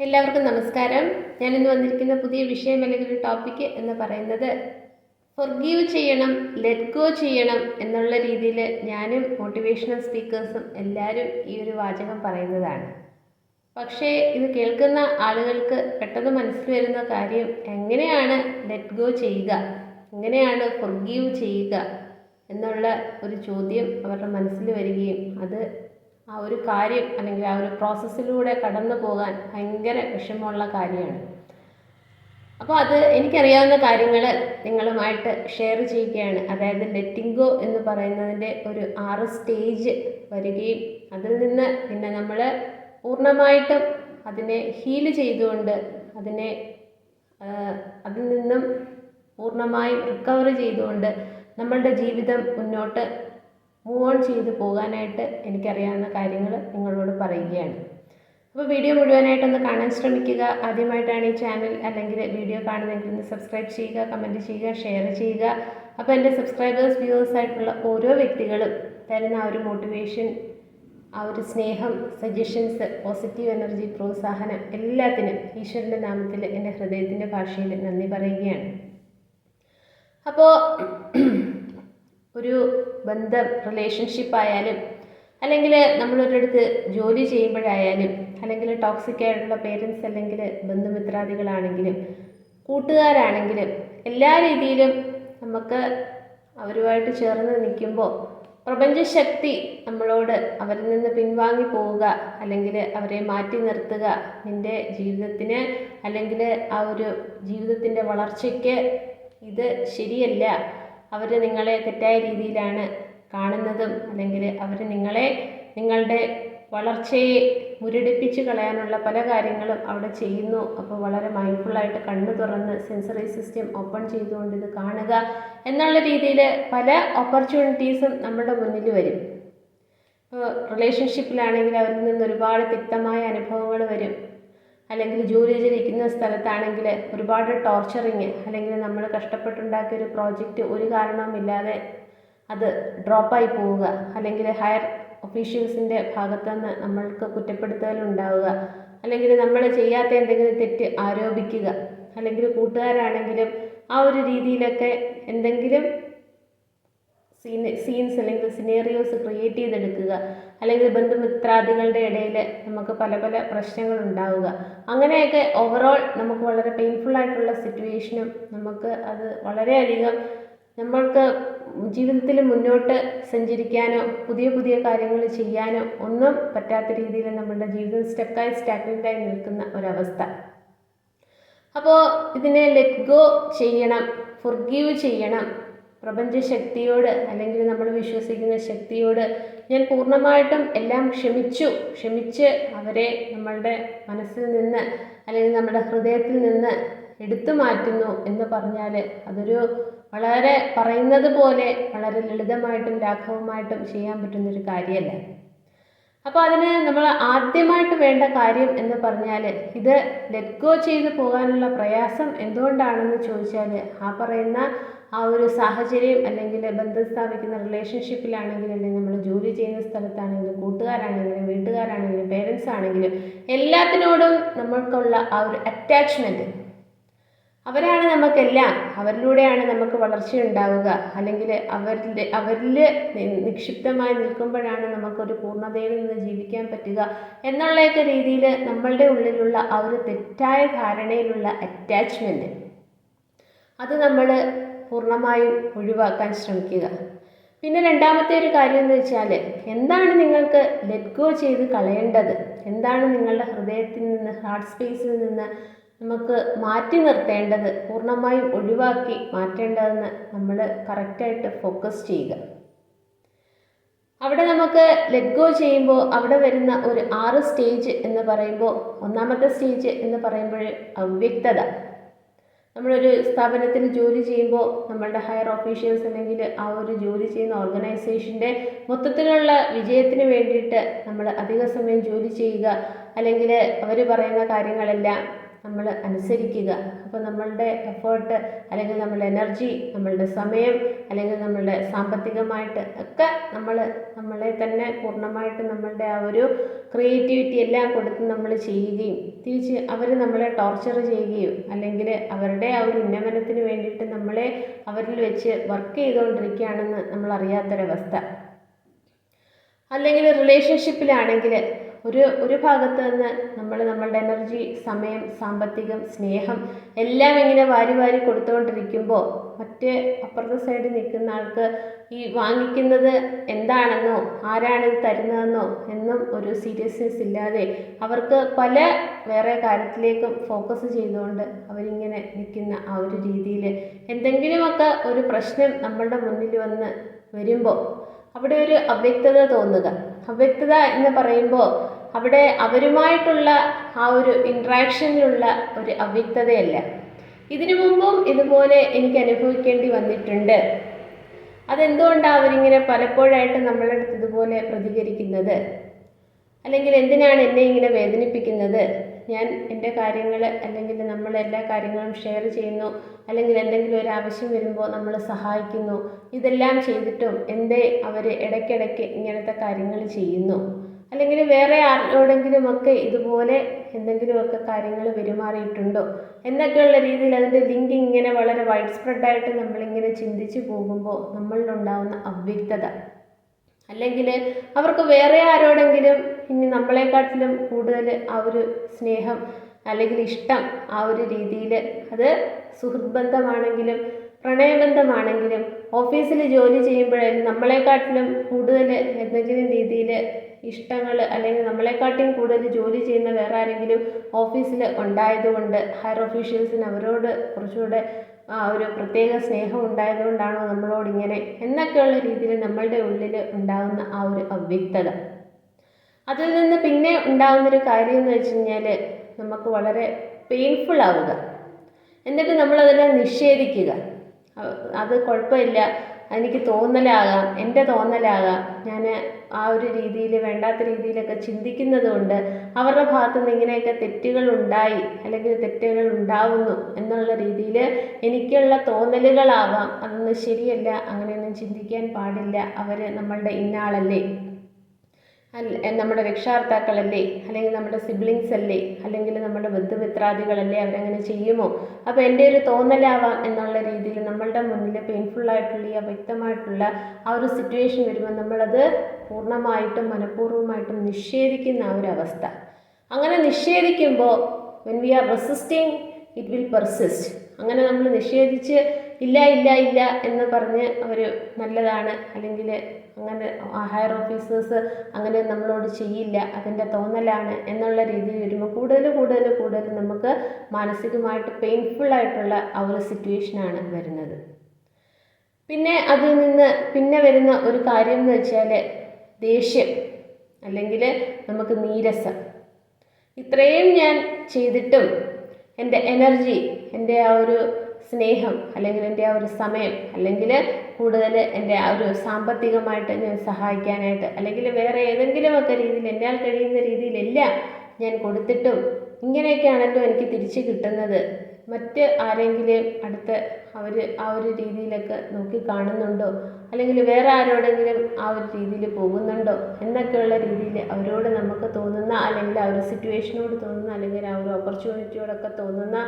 എല്ലാവർക്കും നമസ്കാരം. ഞാനിന്ന് വന്നിരിക്കുന്ന പുതിയ വിഷയം അല്ലെങ്കിൽ ഒരു ടോപ്പിക്ക് എന്ന് പറയുന്നത് ഫൊർഗീവ് ചെയ്യണം, ലെറ്റ് ഗോ ചെയ്യണം എന്നുള്ള രീതിയിൽ ഞാനും മോട്ടിവേഷണൽ സ്പീക്കേഴ്സും എല്ലാവരും ഈ ഒരു വാചകം പറയുന്നതാണ്. പക്ഷേ ഇത് കേൾക്കുന്ന ആളുകൾക്ക് പെട്ടെന്ന് മനസ്സിൽ വരുന്ന കാര്യം എങ്ങനെയാണ് ലെറ്റ് ഗോ ചെയ്യുക, എങ്ങനെയാണ് ഫൊർഗീവ് ചെയ്യുക എന്നുള്ള ഒരു ചോദ്യം അവരുടെ മനസ്സിൽ വരികയും അത് ആ ഒരു കാര്യം അല്ലെങ്കിൽ ആ ഒരു പ്രോസസ്സിലൂടെ കടന്നു പോകാൻ ഭയങ്കര വിഷമമുള്ള കാര്യമാണ്. അപ്പോൾ അത് എനിക്കറിയാവുന്ന കാര്യങ്ങൾ നിങ്ങളുമായിട്ട് ഷെയർ ചെയ്യുകയാണ്. അതായത് ലെറ്റിംഗ് ഗോ എന്ന് പറയുന്നതിൻ്റെ ഒരു 6 സ്റ്റേജ് വരികയും അതിൽ നിന്ന് പിന്നെ നമ്മൾ പൂർണ്ണമായിട്ടും അതിനെ ഹീൽ ചെയ്തുകൊണ്ട് അതിൽ നിന്നും പൂർണ്ണമായും റിക്കവർ ചെയ്തുകൊണ്ട് നമ്മളുടെ ജീവിതം മുന്നോട്ട് മൂവ് ഓൺ ചെയ്ത് പോകാനായിട്ട് എനിക്കറിയാവുന്ന കാര്യങ്ങൾ നിങ്ങളോട് പറയുകയാണ്. അപ്പോൾ വീഡിയോ മുഴുവനായിട്ടൊന്ന് കാണാൻ ശ്രമിക്കുക. ആദ്യമായിട്ടാണ് ഈ ചാനൽ അല്ലെങ്കിൽ വീഡിയോ കാണുന്നതെങ്കിൽ ഒന്ന് സബ്സ്ക്രൈബ് ചെയ്യുക, കമൻറ്റ് ചെയ്യുക, ഷെയർ ചെയ്യുക. അപ്പോൾ എൻ്റെ സബ്സ്ക്രൈബേഴ്സ് വ്യൂവേഴ്സ് ആയിട്ടുള്ള ഓരോ വ്യക്തികളും തരുന്ന ആ ഒരു മോട്ടിവേഷൻ, ആ ഒരു സ്നേഹം, സജഷൻസ്, പോസിറ്റീവ് എനർജി, പ്രോത്സാഹനം എല്ലാത്തിനും ഈശ്വരൻ്റെ നാമത്തിൽ എൻ്റെ ഹൃദയത്തിൻ്റെ ഭാഷയിൽ നന്ദി പറയുകയാണ്. അപ്പോൾ ഒരു ബന്ധം, റിലേഷൻഷിപ്പ് ആയാലും അല്ലെങ്കിൽ നമ്മളൊരിടത്ത് ജോലി ചെയ്യുമ്പോഴായാലും അല്ലെങ്കിൽ ടോക്സിക് ആയിട്ടുള്ള പേരൻസ് അല്ലെങ്കിൽ ബന്ധുമിത്രാദികളാണെങ്കിലും കൂട്ടുകാരാണെങ്കിലും എല്ലാ രീതിയിലും നമുക്ക് അവരുമായിട്ട് ചേർന്ന് നിൽക്കുമ്പോൾ പ്രപഞ്ചശക്തി നമ്മളോട് അവരിൽ നിന്ന് പിൻവാങ്ങി പോവുക അല്ലെങ്കിൽ അവരെ മാറ്റി നിർത്തുക, നിൻ്റെ ജീവിതത്തിന് അല്ലെങ്കിൽ ആ ഒരു ജീവിതത്തിൻ്റെ വളർച്ചയ്ക്ക് ഇത് ശരിയല്ല, അവർ നിങ്ങളെ തെറ്റായ രീതിയിലാണ് കാണുന്നതും അല്ലെങ്കിൽ അവർ നിങ്ങളുടെ വളർച്ചയെ മുരടിപ്പിച്ച് കളയാനുള്ള പല കാര്യങ്ങളും അവിടെ ചെയ്യുന്നു. അപ്പോൾ വളരെ മൈൻഡ്ഫുള്ളായിട്ട് കണ്ണു തുറന്ന് സെൻസറി സിസ്റ്റം ഓപ്പൺ ചെയ്തുകൊണ്ട് ഇത് കാണുക എന്നുള്ള രീതിയിൽ പല ഓപ്പർച്യൂണിറ്റീസും നമ്മുടെ മുന്നിൽ വരും. ഇപ്പോൾ റിലേഷൻഷിപ്പിലാണെങ്കിൽ അവരിൽ നിന്ന് ഒരുപാട് തിക്തമായ അനുഭവങ്ങൾ വരും. അല്ലെങ്കിൽ ജോലി ചെയ്തിരിക്കുന്ന സ്ഥലത്താണെങ്കിൽ ഒരുപാട് ടോർച്ചറിങ്, അല്ലെങ്കിൽ നമ്മൾ കഷ്ടപ്പെട്ടുണ്ടാക്കിയ ഒരു പ്രോജക്റ്റ് ഒരു കാരണവുമില്ലാതെ അത് ഡ്രോപ്പായി പോവുക, അല്ലെങ്കിൽ ഹയർ ഒഫീഷ്യൽസിൻ്റെ ഭാഗത്തുനിന്ന് നമ്മൾക്ക് കുറ്റപ്പെടുത്തലുണ്ടാവുക, അല്ലെങ്കിൽ നമ്മൾ ചെയ്യാത്ത എന്തെങ്കിലും തെറ്റ് ആരോപിക്കുക, അല്ലെങ്കിൽ കൂട്ടുകാരാണെങ്കിലും ആ ഒരു രീതിയിലൊക്കെ എന്തെങ്കിലും സീൻസ് അല്ലെങ്കിൽ സിനേറിയോസ് ക്രിയേറ്റ് ചെയ്തെടുക്കുക, അല്ലെങ്കിൽ ബന്ധുമിത്രാദികളുടെ ഇടയിൽ നമുക്ക് പല പല പ്രശ്നങ്ങൾ ഉണ്ടാവുക. അങ്ങനെയൊക്കെ ഓവറോൾ നമുക്ക് വളരെ പെയിൻഫുള്ളായിട്ടുള്ള സിറ്റുവേഷനും നമുക്ക് അത് വളരെയധികം നമ്മൾക്ക് ജീവിതത്തിൽ മുന്നോട്ട് സഞ്ചരിക്കാനോ പുതിയ പുതിയ കാര്യങ്ങൾ ചെയ്യാനോ ഒന്നും പറ്റാത്ത രീതിയിൽ നമ്മുടെ ജീവിതം സ്റ്റാഗ്നൻ്റായി നിൽക്കുന്ന ഒരവസ്ഥ. അപ്പോൾ ഇതിനെ ലെറ്റ് ഗോ ചെയ്യണം, ഫൊർഗീവ് ചെയ്യണം. പ്രപഞ്ചശക്തിയോട് അല്ലെങ്കിൽ നമ്മൾ വിശ്വസിക്കുന്ന ശക്തിയോട് ഞാൻ പൂർണ്ണമായിട്ടും എല്ലാം ക്ഷമിച്ച് അവരെ നമ്മളുടെ മനസ്സിൽ നിന്ന് അല്ലെങ്കിൽ നമ്മുടെ ഹൃദയത്തിൽ നിന്ന് എടുത്തു മാറ്റുന്നു എന്ന് പറഞ്ഞാൽ അതൊരു വളരെ പറയുന്നത് പോലെ വളരെ ലളിതമായിട്ടും ലാഘവമായിട്ടും ചെയ്യാൻ പറ്റുന്നൊരു കാര്യമല്ല. അപ്പോൾ അതിന് നമ്മൾ ആദ്യമായിട്ട് വേണ്ട കാര്യം എന്ന് പറഞ്ഞാൽ ഇത് ലെറ്റ് ഗോ ചെയ്ത് പോകാനുള്ള പ്രയാസം എന്തുകൊണ്ടാണെന്ന് ചോദിച്ചാൽ ആ പറയുന്ന ആ ഒരു സാഹചര്യം അല്ലെങ്കിൽ ബന്ധം സ്ഥാപിക്കുന്ന റിലേഷൻഷിപ്പിലാണെങ്കിലും അല്ലെങ്കിൽ നമ്മൾ ജോലി ചെയ്യുന്ന സ്ഥലത്താണെങ്കിലും കൂട്ടുകാരാണെങ്കിലും വീട്ടുകാരാണെങ്കിലും പേരൻസ് ആണെങ്കിലും എല്ലാത്തിനോടും നമ്മൾക്കുള്ള ആ ഒരു അറ്റാച്ച്മെൻറ്റ്, അവരാണ് നമുക്കെല്ലാം, അവരിലൂടെയാണ് നമുക്ക് വളർച്ചയുണ്ടാവുക, അല്ലെങ്കിൽ അവരിൽ നിക്ഷിപ്തമായി നിൽക്കുമ്പോഴാണ് നമുക്കൊരു പൂർണ്ണതയിൽ നിന്ന് ജീവിക്കാൻ പറ്റുക എന്നുള്ളയൊക്കെ രീതിയിൽ നമ്മളുടെ ഉള്ളിലുള്ള ആ ഒരു തെറ്റായ ധാരണയിലുള്ള അറ്റാച്ച്മെൻറ്റ് അത് നമ്മൾ പൂർണ്ണമായും ഒഴിവാക്കാൻ ശ്രമിക്കുക. പിന്നെ രണ്ടാമത്തെ ഒരു കാര്യം എന്ന് വെച്ചാൽ എന്താണ് നിങ്ങൾക്ക് ലെറ്റ് ഗോ ചെയ്ത് കളയേണ്ടത്, എന്താണ് നിങ്ങളുടെ ഹൃദയത്തിൽ നിന്ന്, ഹാർട്ട് സ്പേസിൽ നിന്ന് നമുക്ക് മാറ്റി നിർത്തേണ്ടത്, പൂർണ്ണമായും ഒഴിവാക്കി മാറ്റേണ്ടതെന്ന് നമ്മൾ കറക്റ്റായിട്ട് ഫോക്കസ് ചെയ്യുക. അവിടെ നമുക്ക് ലെറ്റ് ഗോ ചെയ്യുമ്പോൾ അവിടെ വരുന്ന ഒരു 6 സ്റ്റേജ് എന്ന് പറയുമ്പോൾ ഒന്നാമത്തെ സ്റ്റേജ് എന്ന് പറയുമ്പോൾ അവ്യക്തത. നമ്മളൊരു സ്ഥാപനത്തിൽ ജോലി ചെയ്യുമ്പോൾ നമ്മളുടെ ഹയർ ഓഫീഷ്യൽസ് അല്ലെങ്കിൽ ആ ഒരു ജോലി ചെയ്യുന്ന ഓർഗനൈസേഷൻ്റെ മൊത്തത്തിലുള്ള വിജയത്തിന് വേണ്ടിയിട്ട് നമ്മൾ അധിക സമയം ജോലി ചെയ്യുക, അല്ലെങ്കിൽ അവർ പറയുന്ന കാര്യങ്ങളെല്ലാം നമ്മൾ അനുസരിക്കുക. അപ്പോൾ നമ്മളുടെ എഫേർട്ട് അല്ലെങ്കിൽ നമ്മളുടെ എനർജി, നമ്മളുടെ സമയം അല്ലെങ്കിൽ നമ്മളുടെ സാമ്പത്തികമായിട്ട് ഒക്കെ നമ്മളെ തന്നെ പൂർണ്ണമായിട്ട് നമ്മളുടെ ആ ഒരു ക്രിയേറ്റിവിറ്റി എല്ലാം കൊടുത്ത് നമ്മൾ ചെയ്യുകയും തിരിച്ച് അവർ നമ്മളെ ടോർച്ചർ ചെയ്യുകയും അല്ലെങ്കിൽ അവരുടെ ആ ഒരു ഉന്നമനത്തിന് വേണ്ടിയിട്ട് നമ്മളെ അവരിൽ വെച്ച് വർക്ക് ചെയ്തുകൊണ്ടിരിക്കുകയാണെന്ന് നമ്മൾ അറിയാത്തൊരവസ്ഥ. അല്ലെങ്കിൽ റിലേഷൻഷിപ്പിലാണെങ്കിൽ ഒരു ഭാഗത്ത് നിന്ന് നമ്മളുടെ എനർജി, സമയം, സാമ്പത്തികം, സ്നേഹം എല്ലാം ഇങ്ങനെ വാരി വാരി കൊടുത്തുകൊണ്ടിരിക്കുമ്പോൾ മറ്റേ അപ്പുറത്തെ സൈഡിൽ നിൽക്കുന്ന ആൾക്ക് ഈ വാങ്ങിക്കുന്നത് എന്താണെന്നോ ആരാണിത് തരുന്നതെന്നോ എന്നും ഒരു സീരിയസ്നെസ് ഇല്ലാതെ അവർക്ക് പല വേറെ കാര്യത്തിലേക്കും ഫോക്കസ് ചെയ്തുകൊണ്ട് അവരിങ്ങനെ നിൽക്കുന്ന ആ ഒരു രീതിയിൽ എന്തെങ്കിലുമൊക്കെ ഒരു പ്രശ്നം നമ്മളുടെ മുന്നിൽ വന്ന് വരുമ്പോൾ അവിടെ ഒരു അവ്യക്തത തോന്നുക. അവ്യക്തത എന്ന് പറയുമ്പോൾ അവിടെ അവരുമായിട്ടുള്ള ആ ഒരു ഇൻട്രാക്ഷനിലുള്ള ഒരു അവ്യക്തതയല്ല. ഇതിനു മുമ്പും ഇതുപോലെ എനിക്ക് അനുഭവിക്കേണ്ടി വന്നിട്ടുണ്ട്. അതെന്തുകൊണ്ടാണ് അവരിങ്ങനെ പലപ്പോഴായിട്ട് നമ്മളുടെ അടുത്ത് ഇതുപോലെ പ്രതികരിക്കുന്നത്? അല്ലെങ്കിൽ എന്തിനാണ് എന്നെ ഇങ്ങനെ വേദനിപ്പിക്കുന്നത്? ഞാൻ എൻ്റെ കാര്യങ്ങൾ അല്ലെങ്കിൽ നമ്മൾ എല്ലാ കാര്യങ്ങളും ഷെയർ ചെയ്യുന്നു, അല്ലെങ്കിൽ എന്തെങ്കിലും ഒരു ആവശ്യം വരുമ്പോൾ നമ്മൾ സഹായിക്കുന്നു. ഇതെല്ലാം ചെയ്തിട്ടും എന്തേ അവർ ഇടയ്ക്കിടയ്ക്ക് ഇങ്ങനത്തെ കാര്യങ്ങൾ ചെയ്യുന്നു? അല്ലെങ്കിൽ വേറെ ആരോടെങ്കിലുമൊക്കെ ഇതുപോലെ എന്തെങ്കിലുമൊക്കെ കാര്യങ്ങൾ പെരുമാറിയിട്ടുണ്ടോ എന്നൊക്കെയുള്ള രീതിയിൽ അതിൻ്റെ ലിങ്ക് ഇങ്ങനെ വളരെ വൈഡ് സ്പ്രെഡായിട്ട് നമ്മളിങ്ങനെ ചിന്തിച്ച് പോകുമ്പോൾ നമ്മളിലുണ്ടാവുന്ന അവ്യക്തത, അല്ലെങ്കിൽ അവർക്ക് വേറെ ആരോടെങ്കിലും ഇനി നമ്മളെക്കാട്ടിലും കൂടുതൽ ആ ഒരു സ്നേഹം അല്ലെങ്കിൽ ഇഷ്ടം ആ ഒരു രീതിയിൽ, അത് സുഹൃത്ത് ബന്ധമാണെങ്കിലും പ്രണയബന്ധമാണെങ്കിലും ഓഫീസിൽ ജോലി ചെയ്യുമ്പോഴായാലും നമ്മളെക്കാട്ടിലും കൂടുതൽ എന്തെങ്കിലും രീതിയിൽ ഇഷ്ടങ്ങൾ അല്ലെങ്കിൽ നമ്മളെക്കാട്ടിലും കൂടുതൽ ജോലി ചെയ്യുന്ന വേറെ ആരെങ്കിലും ഓഫീസിൽ ഉണ്ടായതുകൊണ്ട് ഹയർ ഒഫീഷ്യൽസിന് അവരോട് കുറച്ചുകൂടെ ഒരു പ്രത്യേക സ്നേഹം ഉണ്ടായതുകൊണ്ടാണോ നമ്മളോടിങ്ങനെ എന്നൊക്കെയുള്ള രീതിയിൽ നമ്മളുടെ ഉള്ളിൽ ഉണ്ടാകുന്ന ആ ഒരു അവ്യക്തത. അതിൽ നിന്ന് പിന്നെ ഉണ്ടാകുന്നൊരു കാര്യം എന്ന് വെച്ച് കഴിഞ്ഞാൽ നമുക്ക് വളരെ പെയിൻഫുൾ ആവുക. എന്നിട്ട് നമ്മളതെല്ലാം നിഷേധിക്കുക. അത് കുഴപ്പമില്ല, എനിക്ക് തോന്നലാകാം, എൻ്റെ തോന്നലാകാം, ഞാൻ ആ ഒരു രീതിയിൽ വേണ്ടാത്ത രീതിയിലൊക്കെ ചിന്തിക്കുന്നത് കൊണ്ട് അവരുടെ ഭാഗത്തു നിന്ന് ഇങ്ങനെയൊക്കെ തെറ്റുകൾ ഉണ്ടായി അല്ലെങ്കിൽ തെറ്റുകൾ ഉണ്ടാവുന്നു എന്നുള്ള രീതിയിൽ എനിക്കുള്ള തോന്നലുകളാവാം. അതൊന്നും ശരിയല്ല, അങ്ങനെയൊന്നും ചിന്തിക്കാൻ പാടില്ല, അവർ നമ്മളുടെ ഇന്നാളല്ലേ, നമ്മുടെ രക്ഷാകർത്താക്കളല്ലേ, അല്ലെങ്കിൽ നമ്മുടെ സിബ്ലിങ്സ് അല്ലേ, അല്ലെങ്കിൽ നമ്മുടെ ബന്ധുമിത്രാദികളല്ലേ, അവരങ്ങനെ ചെയ്യുമോ, അപ്പോൾ എൻ്റെ ഒരു തോന്നലാവാം എന്നുള്ള രീതിയിൽ നമ്മളുടെ മുന്നിൽ പെയിൻഫുള്ളായിട്ടുള്ള ഈ അവ്യക്തമായിട്ടുള്ള ആ ഒരു സിറ്റുവേഷൻ വരുമ്പോൾ നമ്മളത് പൂർണ്ണമായിട്ടും മനഃപൂർവ്വമായിട്ടും നിഷേധിക്കുന്ന ആ ഒരു അവസ്ഥ. അങ്ങനെ നിഷേധിക്കുമ്പോൾ when we are resisting it will persist. അങ്ങനെ നമ്മൾ നിഷേധിച്ച് ഇല്ല ഇല്ല ഇല്ല എന്ന് പറഞ്ഞ് അവർ നല്ലതാണ് അല്ലെങ്കിൽ അങ്ങനെ ഹയർ ഓഫീസേഴ്സ് അങ്ങനെ നമ്മളോട് ചെയ്യില്ല, അതിൻ്റെ തോന്നലാണ് എന്നുള്ള രീതിയിൽ വരുമ്പോൾ കൂടുതൽ നമുക്ക് മാനസികമായിട്ട് പെയിൻഫുള്ളായിട്ടുള്ള ആ ഒരു സിറ്റുവേഷനാണ് വരുന്നത്. പിന്നെ അതിൽ നിന്ന് പിന്നെ വരുന്ന ഒരു കാര്യം എന്ന് വെച്ചാൽ ദേഷ്യം അല്ലെങ്കിൽ നമുക്ക് നീരസം. ഇത്രയും ഞാൻ ചെയ്തിട്ടും എൻ്റെ എനർജി, എൻ്റെ ആ ഒരു സ്നേഹം അല്ലെങ്കിൽ എൻ്റെ ആ ഒരു സമയം അല്ലെങ്കിൽ കൂടുതൽ എൻ്റെ ആ ഒരു സാമ്പത്തികമായിട്ട് ഞാൻ സഹായിക്കാനായിട്ട് അല്ലെങ്കിൽ വേറെ ഏതെങ്കിലുമൊക്കെ രീതിയിൽ എന്നാൽ കഴിയുന്ന രീതിയിലെല്ലാം ഞാൻ കൊടുത്തിട്ടും ഇങ്ങനെയൊക്കെയാണല്ലോ എനിക്ക് തിരിച്ച് കിട്ടുന്നത്. മറ്റ് ആരെങ്കിലും അടുത്ത് അവർ ആ ഒരു രീതിയിലൊക്കെ നോക്കി കാണുന്നുണ്ടോ അല്ലെങ്കിൽ വേറെ ആരോടെങ്കിലും ആ ഒരു രീതിയിൽ പോകുന്നുണ്ടോ എന്നൊക്കെയുള്ള രീതിയിൽ അവരോട് നമുക്ക് തോന്നുന്ന അല്ലെങ്കിൽ ആ ഒരു സിറ്റുവേഷനോട് തോന്നുന്ന അല്ലെങ്കിൽ ആ ഒരു ഓപ്പർച്യൂണിറ്റിയോടൊക്കെ തോന്നുന്ന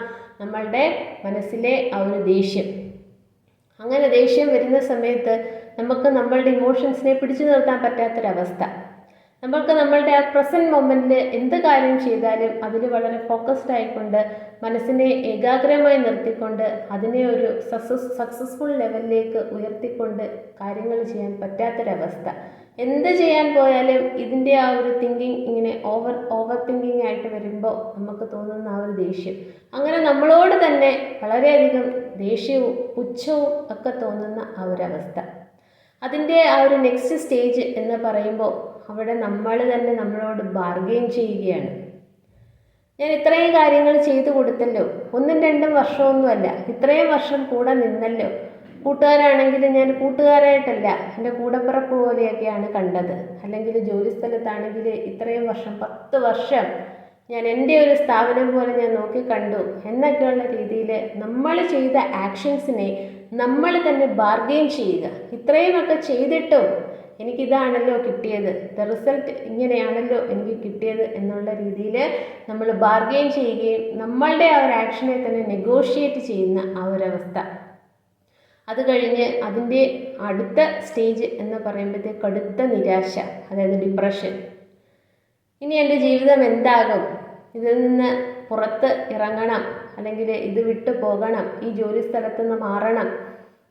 നമ്മളുടെ മനസ്സിലെ ആ ഒരു ദേഷ്യം. അങ്ങനെ ദേഷ്യം വരുന്ന സമയത്ത് നമുക്ക് നമ്മളുടെ ഇമോഷൻസിനെ പിടിച്ചു നിർത്താൻ പറ്റാത്തൊരവസ്ഥ. നമ്മൾക്ക് നമ്മളുടെ ആ പ്രസൻറ്റ് മൊമെൻറ്റിൽ എന്ത് കാര്യം ചെയ്താലും അതിൽ വളരെ ഫോക്കസ്ഡ് ആയിക്കൊണ്ട് മനസ്സിനെ ഏകാഗ്രമായി നിർത്തിക്കൊണ്ട് അതിനെ ഒരു സക്സസ്ഫുൾ ലെവലിലേക്ക് ഉയർത്തിക്കൊണ്ട് കാര്യങ്ങൾ ചെയ്യാൻ പറ്റാത്തൊരവസ്ഥ. എന്ത് ചെയ്യാൻ പോയാലും ഇതിൻ്റെ ആ ഒരു തിങ്കിങ് ഇങ്ങനെ ഓവർ തിങ്കിങ് ആയിട്ട് വരുമ്പോൾ നമുക്ക് തോന്നുന്ന ആ ഒരു ദേഷ്യം, അങ്ങനെ നമ്മളോട് തന്നെ വളരെയധികം ദേഷ്യവും പുച്ഛവും ഒക്കെ തോന്നുന്ന ആ ഒരവസ്ഥ. അതിൻ്റെ ആ ഒരു നെക്സ്റ്റ് സ്റ്റേജ് എന്ന് പറയുമ്പോൾ അവിടെ നമ്മൾ തന്നെ നമ്മളോട് ബാർഗെയിൻ ചെയ്യുകയാണ്. ഞാൻ ഇത്രയും കാര്യങ്ങൾ ചെയ്തു കൊടുത്തല്ലോ, 1-2 വർഷമൊന്നുമല്ല, ഇത്രയും വർഷം കൂടെ നിന്നല്ലോ. കൂട്ടുകാരാണെങ്കിൽ ഞാൻ കൂട്ടുകാരായിട്ടല്ല എൻ്റെ കൂടപ്പിറപ്പ് പോലെയൊക്കെയാണ് കണ്ടത്. അല്ലെങ്കിൽ ജോലി സ്ഥലത്താണെങ്കിൽ ഇത്രയും വർഷം 10 വർഷം ഞാൻ എൻ്റെ ഒരു സ്ഥാപനം പോലെ ഞാൻ നോക്കിക്കണ്ടു എന്നൊക്കെയുള്ള രീതിയിൽ നമ്മൾ ചെയ്ത ആക്ഷൻസിനെ നമ്മൾ തന്നെ ബാർഗെയിൻ ചെയ്യുക. ഇത്രയുമൊക്കെ ചെയ്തിട്ടും എനിക്കിതാണല്ലോ കിട്ടിയത്, ദ റിസൾട്ട് ഇങ്ങനെയാണല്ലോ എനിക്ക് കിട്ടിയത് എന്നുള്ള രീതിയിൽ നമ്മൾ ബാർഗെയിൻ ചെയ്യുകയും നമ്മളുടെ ആ ഒരു ആക്ഷനെ തന്നെ നെഗോഷിയേറ്റ് ചെയ്യുന്ന ആ ഒരവസ്ഥ. അത് കഴിഞ്ഞ് അതിൻ്റെ അടുത്ത സ്റ്റേജ് എന്ന് പറയുമ്പോഴത്തേക്ക് കടുത്ത നിരാശ, അതായത് ഡിപ്രഷൻ. ഇനി എൻ്റെ ജീവിതം എന്താകും, ഇതിൽ നിന്ന് പുറത്ത് ഇറങ്ങണം, അല്ലെങ്കിൽ ഇത് വിട്ടു പോകണം, ഈ ജോലി സ്ഥലത്തുനിന്ന്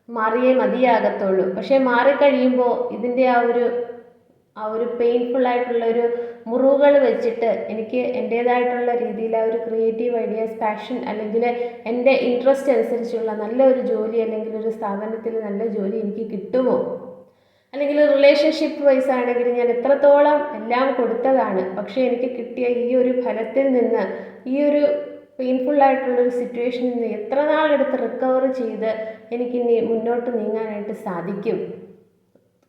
മാറിയേ മതിയാകത്തുള്ളൂ. പക്ഷേ മാറിക്കഴിയുമ്പോൾ ഇതിൻ്റെ ആ ഒരു പെയിൻഫുള്ളായിട്ടുള്ളൊരു മുറിവുകൾ വെച്ചിട്ട് എനിക്ക് എൻ്റേതായിട്ടുള്ള രീതിയിൽ ആ ഒരു ക്രിയേറ്റീവ് ഐഡിയാസ്, പാഷൻ, അല്ലെങ്കിൽ എൻ്റെ ഇൻട്രസ്റ്റ് അനുസരിച്ചുള്ള നല്ലൊരു ജോലി അല്ലെങ്കിൽ ഒരു സ്ഥാപനത്തിൽ നല്ല ജോലി എനിക്ക് കിട്ടുമോ, അല്ലെങ്കിൽ റിലേഷൻഷിപ്പ് വൈസ് ആണെങ്കിൽ ഞാൻ എത്രത്തോളം എല്ലാം കൊടുത്തതാണ്, പക്ഷേ എനിക്ക് കിട്ടിയ ഈ ഒരു ഫലത്തിൽ നിന്ന്, ഈ ഒരു പെയിൻഫുള്ളായിട്ടുള്ളൊരു സിറ്റുവേഷനിൽ നിന്ന് എത്ര നാളെടുത്ത് റിക്കവർ ചെയ്ത് എനിക്കിനി മുന്നോട്ട് നീങ്ങാനായിട്ട് സാധിക്കും?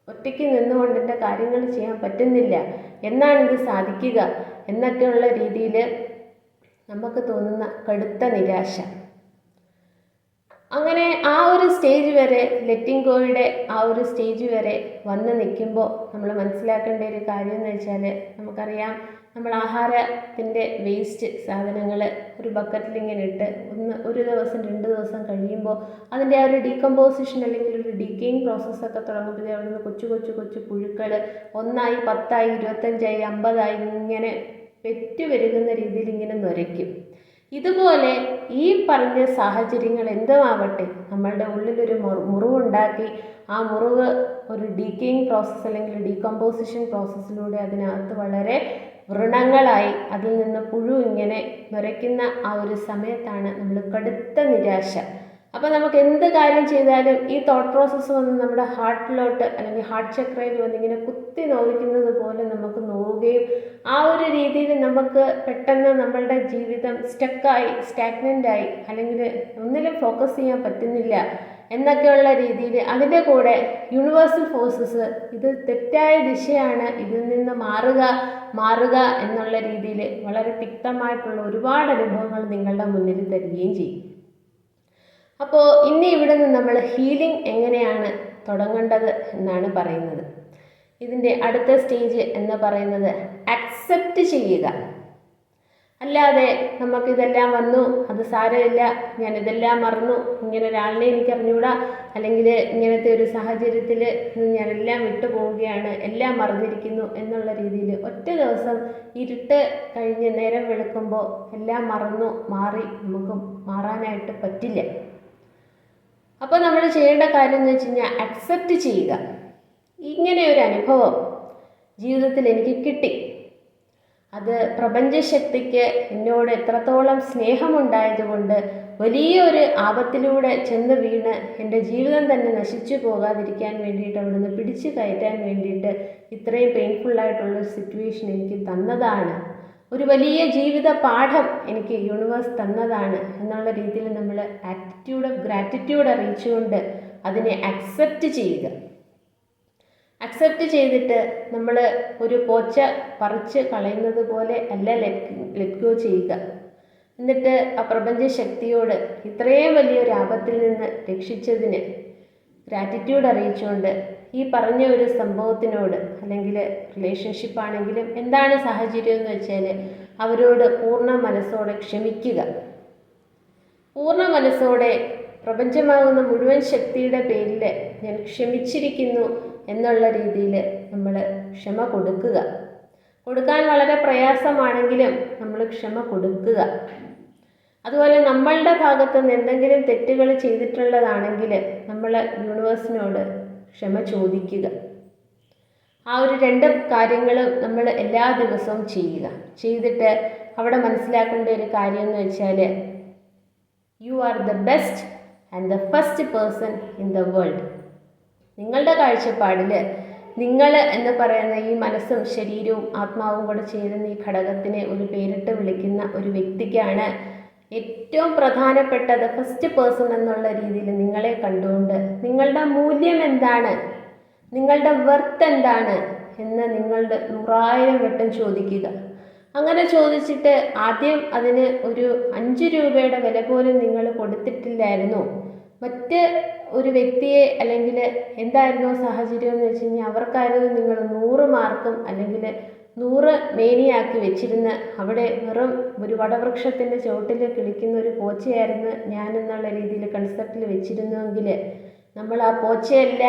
ഒറ്റയ്ക്ക് നിന്നുകൊണ്ട് എൻ്റെ കാര്യങ്ങൾ ചെയ്യാൻ പറ്റുന്നില്ല, എന്നാണിത് സാധിക്കുക എന്നൊക്കെയുള്ള രീതിയിൽ നമുക്ക് തോന്നുന്ന കടുത്ത നിരാശ. അങ്ങനെ ആ ഒരു സ്റ്റേജ് വരെ, ലെറ്റിംഗ് ഗോയുടെ ആ ഒരു സ്റ്റേജ് വരെ വന്ന് നിൽക്കുമ്പോൾ നമ്മൾ മനസ്സിലാക്കേണ്ട ഒരു കാര്യം എന്ന് വെച്ചാൽ, നമുക്കറിയാം നമ്മൾ ആഹാരത്തിൻ്റെ വേസ്റ്റ് സാധനങ്ങൾ ഒരു ബക്കറ്റിൽ ഇങ്ങനെ ഇട്ട് ഒരു ദിവസം 2 ദിവസം കഴിയുമ്പോൾ അതിൻ്റെ ആ ഒരു ഡീകമ്പോസിഷൻ അല്ലെങ്കിൽ ഒരു ഡീക്കേയിങ് പ്രോസസ്സൊക്കെ തുടങ്ങുമ്പോഴേ അവിടെ നിന്ന് കൊച്ചു കൊച്ചു കൊച്ചു പുഴുക്കൾ 1 10 25 50 ഇങ്ങനെ പെറ്റു പെരുകുന്ന രീതിയിൽ ഇങ്ങനെ നുരയ്ക്കും. ഇതുപോലെ ഈ പറഞ്ഞ സാഹചര്യങ്ങൾ എന്തുമാവട്ടെ, നമ്മളുടെ ഉള്ളിലൊരു മുറിവുണ്ടാക്കി ആ മുറിവ് ഒരു ഡീക്കേയിങ് പ്രോസസ്സ് അല്ലെങ്കിൽ ഡീകമ്പോസിഷൻ പ്രോസസ്സിലൂടെ അതിനകത്ത് വളരെ വ്രണങ്ങളായി അതിൽ നിന്ന് പുഴു ഇങ്ങനെ നുരയ്ക്കുന്ന ആ ഒരു സമയത്താണ് നമ്മൾ കടുത്ത നിരാശ. അപ്പോൾ നമുക്ക് എന്ത് കാര്യം ചെയ്താലും ഈ തോട്ട് പ്രോസസ്സ് വന്ന് നമ്മുടെ ഹാർട്ടിലോട്ട് അല്ലെങ്കിൽ ഹാർട്ട് ചക്രയിൽ വന്നിങ്ങനെ കുത്തി നോവിക്കുന്നത് പോലെ നമുക്ക് നോവുകയും ആ ഒരു രീതിയിൽ നമുക്ക് പെട്ടെന്ന് നമ്മളുടെ ജീവിതം സ്റ്റാഗ്നൻ്റായി അല്ലെങ്കിൽ ഒന്നിലും ഫോക്കസ് ചെയ്യാൻ പറ്റുന്നില്ല എന്നൊക്കെയുള്ള രീതിയിൽ, അതിൻ്റെ കൂടെ യൂണിവേഴ്സൽ ഫോഴ്സസ് ഇത് തെറ്റായ ദിശയാണ്, ഇതിൽ നിന്ന് മാറുക എന്നുള്ള രീതിയിൽ വളരെ തിക്തമായിട്ടുള്ള ഒരുപാട് അനുഭവങ്ങൾ നിങ്ങളുടെ മുന്നിൽ തരികയും ചെയ്യും. അപ്പോൾ ഇനി ഇവിടെ നിന്ന് നമ്മൾ ഹീലിംഗ് എങ്ങനെയാണ് തുടങ്ങേണ്ടത് എന്നാണ് പറയുന്നത്. ഇതിൻ്റെ അടുത്ത സ്റ്റേജ് എന്ന് പറയുന്നത് അക്സെപ്റ്റ് ചെയ്യുക. അല്ലാതെ നമുക്കിതെല്ലാം വന്നു, അത് സാരമില്ല, ഞാനിതെല്ലാം മറന്നു, ഇങ്ങനെ ഒരാളിനെ എനിക്ക് അറിഞ്ഞുകൂടാ, അല്ലെങ്കിൽ ഇങ്ങനത്തെ ഒരു സാഹചര്യത്തിൽ ഞാനെല്ലാം വിട്ടു പോവുകയാണ്, എല്ലാം മറന്നിരിക്കുന്നു എന്നുള്ള രീതിയിൽ ഒറ്റ ദിവസം ഇരുട്ട് കഴിഞ്ഞ് നേരം വെളുക്കുമ്പോൾ എല്ലാം മാറി നമുക്ക് മാറാനായിട്ട് പറ്റില്ല. അപ്പോൾ നമ്മൾ ചെയ്യേണ്ട കാര്യം എന്ന് വെച്ച് കഴിഞ്ഞാൽ അക്സെപ്റ്റ് ചെയ്യുക. ഇങ്ങനെ ഒരു അനുഭവം ജീവിതത്തിൽ എനിക്ക് കിട്ടി, അത് പ്രപഞ്ചശക്തിക്ക് എന്നോട് എത്രത്തോളം സ്നേഹമുണ്ടായതുകൊണ്ട് വലിയൊരു ആപത്തിലൂടെ ചെന്ന് വീണ് എൻ്റെ ജീവിതം തന്നെ നശിച്ചു പോകാതിരിക്കാൻ വേണ്ടിയിട്ട്, അവിടുന്ന് പിടിച്ചു കയറ്റാൻ വേണ്ടിയിട്ട് ഇത്രയും പെയിൻഫുള്ളായിട്ടുള്ളൊരു സിറ്റുവേഷൻ എനിക്ക് തന്നതാണ്, ഒരു വലിയ ജീവിത പാഠം എനിക്ക് യൂണിവേഴ്സ് തന്നതാണ് എന്നുള്ള രീതിയിൽ നമ്മൾ ആറ്റിറ്റ്യൂഡ് ഓഫ് ഗ്രാറ്റിറ്റ്യൂഡ് അറിയിച്ചുകൊണ്ട് അതിനെ അക്സെപ്റ്റ് ചെയ്യുക. അക്സെപ്റ്റ് ചെയ്തിട്ട് നമ്മൾ ഒരു പോച്ച പറിച്ച് കളയുന്നത് പോലെ അല്ല ലെറ്റ് ഗോ ചെയ്യുക. എന്നിട്ട് ആ പ്രപഞ്ച ശക്തിയോട് ഇത്രയും വലിയൊരു ആപത്തിൽ നിന്ന് രക്ഷിച്ചതിന് ഗ്രാറ്റിറ്റ്യൂഡ് അറിയിച്ചുകൊണ്ട് ഈ പറഞ്ഞ ഒരു സംഭവത്തിനോട്, അല്ലെങ്കിൽ റിലേഷൻഷിപ്പ് ആണെങ്കിലും എന്താണ് സാഹചര്യം എന്ന് വെച്ചാൽ അവരോട് പൂർണ്ണ മനസ്സോടെ ക്ഷമിക്കുക. പൂർണ്ണ മനസ്സോടെ പ്രപഞ്ചമാകുന്ന മുഴുവൻ ശക്തിയുടെ പേരിൽ ഞാൻ ക്ഷമിച്ചിരിക്കുന്നു എന്നുള്ള രീതിയിൽ നമ്മൾ ക്ഷമ കൊടുക്കാൻ വളരെ പ്രയാസമാണെങ്കിലും നമ്മൾ ക്ഷമ കൊടുക്കുക. അതുപോലെ നമ്മളുടെ ഭാഗത്തു നിന്ന് എന്തെങ്കിലും തെറ്റുകൾ ചെയ്തിട്ടുള്ളതാണെങ്കിൽ നമ്മൾ യൂണിവേഴ്സിനോട് ക്ഷമ ചോദിക്കുക. ആ ഒരു 2 കാര്യങ്ങളും നമ്മൾ എല്ലാ ദിവസവും ചെയ്തിട്ട് അവിടെ മനസ്സിലാക്കേണ്ട ഒരു കാര്യം എന്ന് വെച്ചാൽ, you are the best and the first person in the world. നിങ്ങളുടെ കാഴ്ചപ്പാടിൽ നിങ്ങൾ എന്ന് പറയുന്ന ഈ മനസ്സും ശരീരവും ആത്മാവും കൂടെ ചേരുന്ന ഈ ഘടകത്തിനെ ഒരു പേരിട്ട് വിളിക്കുന്ന ഒരു വ്യക്തിക്കാണ് ഏറ്റവും പ്രധാനപ്പെട്ടത് ഫസ്റ്റ് പേഴ്സൺ എന്നുള്ള രീതിയിൽ നിങ്ങളെ കണ്ടുകൊണ്ട് നിങ്ങളുടെ മൂല്യം എന്താണ്, നിങ്ങളുടെ വർത്ത് എന്താണ് എന്ന് നിങ്ങളുടെ 100,000 വട്ടം ചോദിക്കുക. അങ്ങനെ ചോദിച്ചിട്ട് ആദ്യം അതിന് ഒരു 5 രൂപയുടെ വില പോലും നിങ്ങൾ കൊടുത്തിട്ടില്ലായിരുന്നു. മറ്റ് ഒരു വ്യക്തിയെ അല്ലെങ്കിൽ എന്തായിരുന്നോ സാഹചര്യം എന്ന് വെച്ച് കഴിഞ്ഞാൽ അവർക്കായിരുന്നു നിങ്ങൾ 100 മാർക്കും അല്ലെങ്കിൽ 100 മേനിയാക്കി വെച്ചിരുന്ന് അവിടെ വെറും ഒരു വടവൃക്ഷത്തിൻ്റെ ചുവട്ടിൽ കിളിക്കുന്ന ഒരു പോച്ചയായിരുന്നു ഞാനെന്നുള്ള രീതിയിൽ കൺസെപ്റ്റിൽ വെച്ചിരുന്നുവെങ്കിൽ നമ്മൾ ആ പോച്ചയല്ല,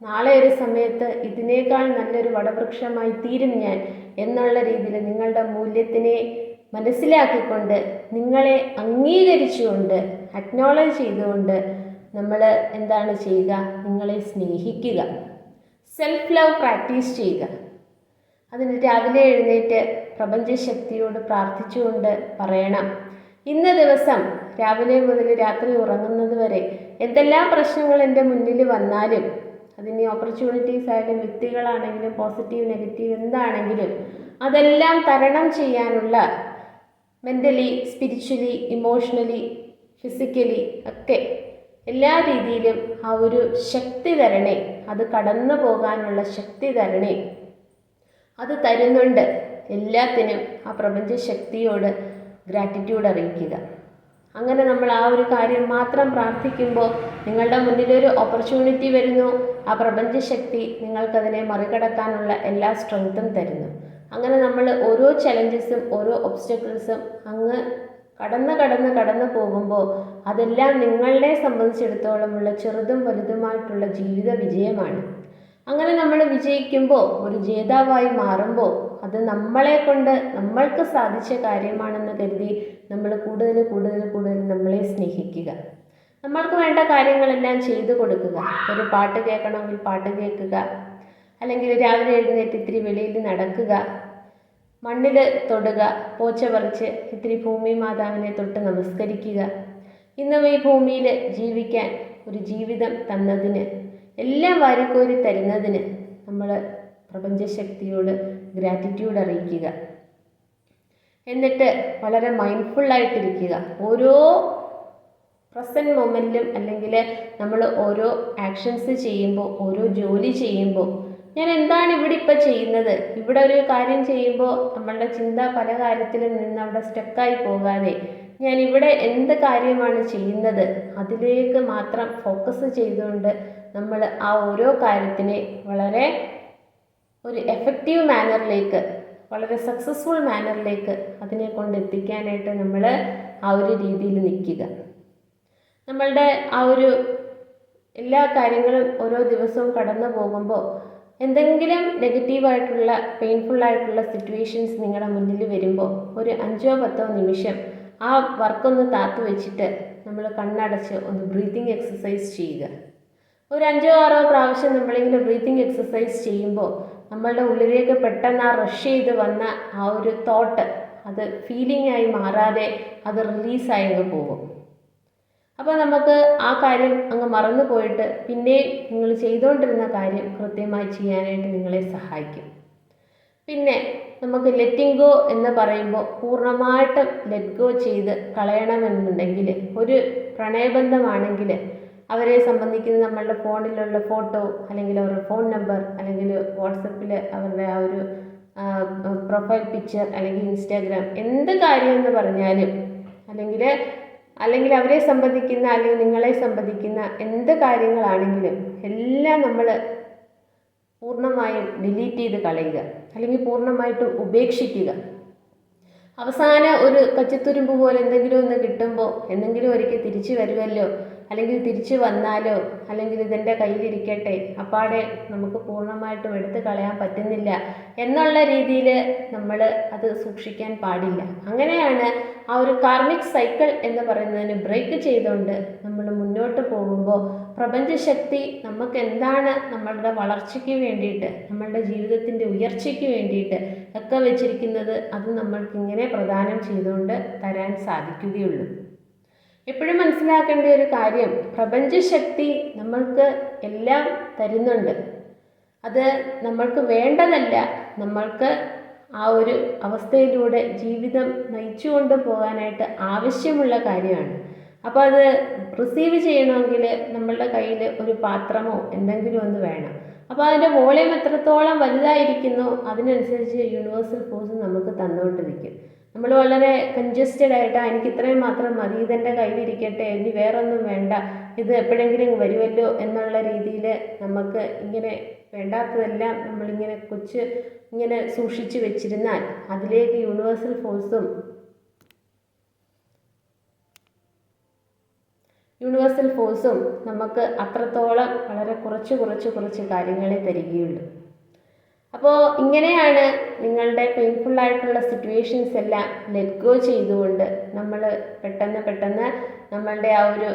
നാളെ ഒരു സമയത്ത് ഇതിനേക്കാൾ നല്ലൊരു വടവൃക്ഷമായി തീരും ഞാൻ എന്നുള്ള രീതിയിൽ നിങ്ങളുടെ മൂല്യത്തിനെ മനസ്സിലാക്കിക്കൊണ്ട് നിങ്ങളെ അംഗീകരിച്ചുകൊണ്ട് അക്നോളജ് ചെയ്തുകൊണ്ട് നമ്മൾ എന്താണ് ചെയ്യുക? നിങ്ങളെ സ്നേഹിക്കുക, സെൽഫ് ലവ് പ്രാക്ടീസ് ചെയ്യുക. അതിന് രാവിലെ എഴുന്നേറ്റ് പ്രപഞ്ചശക്തിയോട് പ്രാർത്ഥിച്ചുകൊണ്ട് പറയണം, ഇന്ന ദിവസം രാവിലെ മുതൽ രാത്രി ഉറങ്ങുന്നത് വരെ എന്തെല്ലാം പ്രശ്നങ്ങൾ എൻ്റെ മുന്നിൽ വന്നാലും, അതിന് ഓപ്പർച്യൂണിറ്റീസ് ആയാലും വ്യക്തികളാണെങ്കിലും പോസിറ്റീവ് നെഗറ്റീവ് എന്താണെങ്കിലും അതെല്ലാം തരണം ചെയ്യാനുള്ള മെൻ്റലി, സ്പിരിച്വലി, ഇമോഷണലി, ഫിസിക്കലി ഒക്കെ എല്ലാ രീതിയിലും ആ ഒരു ശക്തി തരണേ, അത് കടന്നു പോകാനുള്ള ശക്തി തരണേ. അത് തരുന്നുണ്ട്. എല്ലാത്തിനും ആ പ്രപഞ്ചശക്തിയോട് ഗ്രാറ്റിറ്റ്യൂഡ് അറിയിക്കുക. അങ്ങനെ നമ്മൾ ആ ഒരു കാര്യം മാത്രം പ്രാർത്ഥിക്കുമ്പോൾ നിങ്ങളുടെ മുന്നിലൊരു ഓപ്പർച്യൂണിറ്റി വരുന്നു. ആ പ്രപഞ്ചശക്തി നിങ്ങൾക്കതിനെ മറികടക്കാനുള്ള എല്ലാ സ്ട്രെങ്ത്തും തരുന്നു. അങ്ങനെ നമ്മൾ ഓരോ ചലഞ്ചസും ഓരോ ഒബ്സ്റ്റക്കിൾസും അങ്ങ് കടന്ന് പോകുമ്പോൾ അതെല്ലാം നിങ്ങളെ സംബന്ധിച്ചിടത്തോളമുള്ള ചെറുതും വലുതുമായിട്ടുള്ള ജീവിത വിജയമാണ്. അങ്ങനെ നമ്മൾ വിജയിക്കുമ്പോൾ, ഒരു ജേതാവായി മാറുമ്പോൾ അത് നമ്മളെ കൊണ്ട് നമ്മൾക്ക് സാധിച്ച കാര്യമാണെന്ന് കരുതി നമ്മൾ കൂടുതൽ നമ്മളെ സ്നേഹിക്കുക. നമ്മൾക്ക് വേണ്ട കാര്യങ്ങളെല്ലാം ചെയ്തു കൊടുക്കുക. ഒരു പാട്ട് കേൾക്കണമെങ്കിൽ പാട്ട് കേൾക്കുക, അല്ലെങ്കിൽ രാവിലെ എഴുന്നേറ്റ് ഇത്തിരി വെളിയിൽ നടക്കുക, മണ്ണിൽ തൊടുക, പോച്ച പറിച്ച് ഇത്തിരി ഭൂമി മാതാവിനെ തൊട്ട് നമസ്കരിക്കുക. ഇന്നും ഈ ഭൂമിയിൽ ജീവിക്കാൻ ഒരു ജീവിതം തന്നതിന്, എല്ലാം വാരിക്കോരി തരുന്നതിന് നമ്മൾ പ്രപഞ്ചശക്തിയോട് ഗ്രാറ്റിറ്റ്യൂഡ് അറിയിക്കുക. എന്നിട്ട് വളരെ മൈൻഡ്ഫുള്ളായിട്ടിരിക്കുക. ഓരോ പ്രസൻറ്റ് മൊമെൻറ്റിലും അല്ലെങ്കിൽ നമ്മൾ ഓരോ ആക്ഷൻസ് ചെയ്യുമ്പോൾ, ഓരോ ജോലി ചെയ്യുമ്പോൾ ഞാൻ എന്താണ് ഇവിടെ ഇപ്പോൾ ചെയ്യുന്നത്, ഇവിടെ ഒരു കാര്യം ചെയ്യുമ്പോൾ നമ്മളുടെ ചിന്ത പല കാര്യത്തിലും നിന്ന് അവിടെ സ്റ്റക്കായി പോകാതെ ഞാൻ ഇവിടെ എന്ത് കാര്യമാണ് ചെയ്യുന്നത് അതിലേക്ക് മാത്രം ഫോക്കസ് ചെയ്തുകൊണ്ട് നമ്മൾ ആ ഓരോ കാര്യത്തിനെ വളരെ ഒരു എഫക്റ്റീവ് മാനറിലേക്ക്, വളരെ സക്സസ്ഫുൾ മാനറിലേക്ക് അതിനെ കൊണ്ട് എത്തിക്കാനായിട്ട് നമ്മൾ ആ ഒരു രീതിയിൽ നിൽക്കുക. നമ്മളുടെ ആ ഒരു എല്ലാ കാര്യങ്ങളും ഓരോ ദിവസവും കടന്നു പോകുമ്പോൾ എന്തെങ്കിലും നെഗറ്റീവായിട്ടുള്ള പെയിൻഫുള്ളായിട്ടുള്ള സിറ്റുവേഷൻസ് നിങ്ങളുടെ മുന്നിൽ വരുമ്പോൾ ഒരു 5-10 നിമിഷം ആ വർക്കൊന്ന് താത്തു വെച്ചിട്ട് നമ്മൾ കണ്ണടച്ച് ഒന്ന് ബ്രീത്തിങ് എക്സസൈസ് ചെയ്യുക. ഒരു 5-6 പ്രാവശ്യം നമ്മളിങ്ങനെ ബ്രീത്തിങ് എക്സസൈസ് ചെയ്യുമ്പോൾ നമ്മളുടെ ഉള്ളിലേക്ക് പെട്ടെന്ന് ആ റഷ് ചെയ്ത് വന്ന ആ ഒരു തോട്ട് അത് ഫീലിംഗ് ആയി മാറാതെ അത് റിലീസായി അങ്ങ് പോകും. അപ്പോൾ നമുക്ക് ആ കാര്യം അങ്ങ് മറന്നു പോയിട്ട് പിന്നെ നിങ്ങൾ ചെയ്തുകൊണ്ടിരുന്ന കാര്യം കൃത്യമായി ചെയ്യാനായിട്ട് നിങ്ങളെ സഹായിക്കും. പിന്നെ നമുക്ക് ലെറ്റിംഗ് ഗോ എന്ന് പറയുമ്പോൾ പൂർണ്ണമായിട്ടും ലെറ്റ് ഗോ ചെയ്ത് കളയണമെന്നുണ്ടെങ്കിൽ, ഒരു പ്രണയബന്ധമാണെങ്കിൽ അവരെ സംബന്ധിക്കുന്ന നമ്മളുടെ ഫോണിലുള്ള ഫോട്ടോ അല്ലെങ്കിൽ അവരുടെ ഫോൺ നമ്പർ അല്ലെങ്കിൽ വാട്സപ്പിൽ അവരുടെ ആ ഒരു പ്രൊഫൈൽ പിക്ചർ അല്ലെങ്കിൽ ഇൻസ്റ്റാഗ്രാം എന്ത് കാര്യമെന്ന് പറഞ്ഞാലും അല്ലെങ്കിൽ അവരെ സംബന്ധിക്കുന്ന അല്ലെങ്കിൽ നിങ്ങളെ സംബന്ധിക്കുന്ന എന്ത് കാര്യങ്ങളാണെങ്കിലും എല്ലാം നമ്മൾ പൂർണ്ണമായും ഡിലീറ്റ് ചെയ്ത് കളയുക അല്ലെങ്കിൽ പൂർണ്ണമായിട്ടും ഉപേക്ഷിക്കുക. അവസാനം ഒരു കച്ചിത്തുരുമ്പ് പോലെ എന്തെങ്കിലും ഒന്ന് കിട്ടുമ്പോൾ എന്തെങ്കിലും ഒരിക്കൽ തിരിച്ചു വരുമല്ലോ, അല്ലെങ്കിൽ തിരിച്ചു വന്നാലോ, അല്ലെങ്കിൽ ഇതെൻ്റെ കയ്യിലിരിക്കട്ടെ, അപ്പാടെ നമുക്ക് പൂർണ്ണമായിട്ടും എടുത്ത് കളയാൻ പറ്റുന്നില്ല എന്നുള്ള രീതിയിൽ നമ്മൾ അത് സൂക്ഷിക്കാൻ പാടില്ല. അങ്ങനെയാണ് ആ ഒരു കാർമിക് സൈക്കിൾ എന്ന് പറയുന്നതിന് ബ്രേക്ക് ചെയ്തുകൊണ്ട് നമ്മൾ മുന്നോട്ട് പോകുമ്പോൾ പ്രപഞ്ചശക്തി നമുക്ക് എന്താണ് നമ്മളുടെ വളർച്ചയ്ക്ക് വേണ്ടിയിട്ട്, നമ്മളുടെ ജീവിതത്തിൻ്റെ ഉയർച്ചയ്ക്ക് വേണ്ടിയിട്ട് ഒക്കെ വെച്ചിരിക്കുന്നത് അത് നമ്മൾക്കിങ്ങനെ പ്രദാനം ചെയ്തുകൊണ്ട് തരാൻ സാധിക്കുകയുള്ളൂ. എപ്പോഴും മനസ്സിലാക്കേണ്ട ഒരു കാര്യം, പ്രപഞ്ചശക്തി നമ്മൾക്ക് എല്ലാം തരുന്നുണ്ട്. അത് നമ്മൾക്ക് വേണ്ടതല്ല, നമ്മൾക്ക് ആ ഒരു അവസ്ഥയിലൂടെ ജീവിതം നയിച്ചു കൊണ്ട് പോകാനായിട്ട് ആവശ്യമുള്ള കാര്യമാണ്. അപ്പോൾ അത് റിസീവ് ചെയ്യണമെങ്കിൽ നമ്മളുടെ കയ്യിൽ ഒരു പാത്രമോ എന്തെങ്കിലും ഒന്ന് വേണം. അപ്പോൾ അതിൻ്റെ വോളിയം എത്രത്തോളം വലുതായിരിക്കുന്നു അതിനനുസരിച്ച് യൂണിവേഴ്സൽ ഫോഴ്സ് നമുക്ക് തന്നുകൊണ്ടിരിക്കും. നമ്മൾ വളരെ കൺജസ്റ്റഡ് ആയിട്ട് എനിക്ക് ഇത്രയും മാത്രം മതി, ഇതെൻ്റെ കയ്യിലിരിക്കട്ടെ, ഇനി വേറൊന്നും വേണ്ട, ഇത് എപ്പോഴെങ്കിലും വരുമല്ലോ എന്നുള്ള രീതിയിൽ നമുക്ക് ഇങ്ങനെ വേണ്ടാത്തതെല്ലാം നമ്മളിങ്ങനെ ഇങ്ങനെ സൂക്ഷിച്ച് വെച്ചിരുന്നാൽ അതിലേക്ക് യൂണിവേഴ്സൽ ഫോഴ്സും നമുക്ക് അത്രത്തോളം വളരെ കുറച്ച് കാര്യങ്ങളെ തരികയുള്ളൂ. അപ്പോൾ ഇങ്ങനെയാണ് നിങ്ങളുടെ പെയിൻഫുള്ളായിട്ടുള്ള സിറ്റുവേഷൻസ് എല്ലാം ലെറ്റ് ഗോ ചെയ്തുകൊണ്ട് നമ്മൾ പെട്ടെന്ന് നമ്മളുടെ ആ ഒരു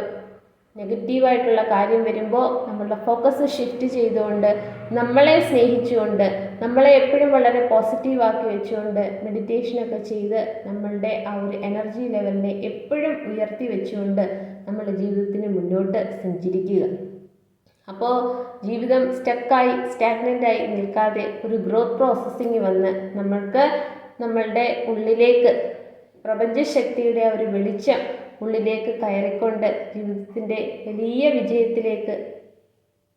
നെഗറ്റീവായിട്ടുള്ള കാര്യം വരുമ്പോൾ നമ്മളുടെ ഫോക്കസ് ഷിഫ്റ്റ് ചെയ്തുകൊണ്ട് നമ്മളെ സ്നേഹിച്ചുകൊണ്ട് നമ്മളെ എപ്പോഴും വളരെ പോസിറ്റീവാക്കി വെച്ചുകൊണ്ട് മെഡിറ്റേഷനൊക്കെ ചെയ്ത് നമ്മളുടെ ആ ഒരു എനർജി ലെവലിനെ എപ്പോഴും ഉയർത്തി വെച്ചുകൊണ്ട് നമ്മുടെ ജീവിതത്തിന് മുന്നോട്ട് സഞ്ചരിക്കുക. അപ്പോൾ ജീവിതം സ്റ്റാഗ്നൻ്റായി നിൽക്കാതെ ഒരു ഗ്രോത്ത് പ്രോസസ്സിങ് വന്ന് നമ്മളുടെ ഉള്ളിലേക്ക് പ്രപഞ്ചശക്തിയുടെ ഒരു വെളിച്ചം ഉള്ളിലേക്ക് കയറിക്കൊണ്ട് ജീവിതത്തിൻ്റെ വലിയ വിജയത്തിലേക്ക്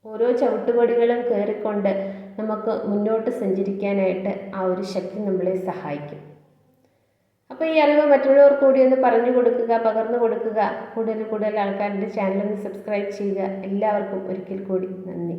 ഓരോ ചവിട്ടുപടികളും കയറിക്കൊണ്ട് നമുക്ക് മുന്നോട്ട് സഞ്ചരിക്കാനായിട്ട് ആ ഒരു ശക്തി നമ്മളെ സഹായിക്കും. അപ്പോൾ ഈ അറിവ് മറ്റുള്ളവർക്ക് കൂടി ഒന്ന് പറഞ്ഞു കൊടുക്കുക, പകർന്നു കൊടുക്കുക. കൂടുതൽ ആൾക്കാരുടെ ചാനലൊന്ന് സബ്സ്ക്രൈബ് ചെയ്യുക. എല്ലാവർക്കും ഒരിക്കൽ കൂടി നന്ദി.